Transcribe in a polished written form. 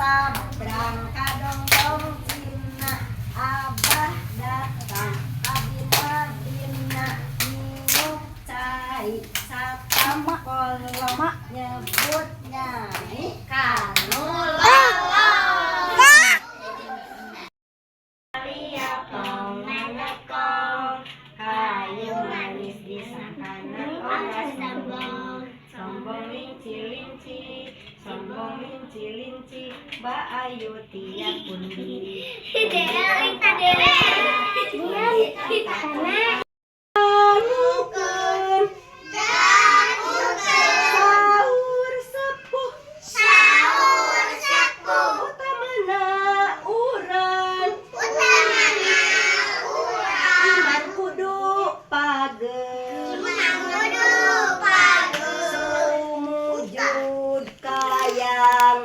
sabrang kadong-dong Cina abah datang abina-bina minum cai sapam kolom nyebut nyai kanu liapong nenekong kayu manis disangkana oras sombong sombong linci-linci sombong linci-linci Mbak Ayu tiap pundi kayang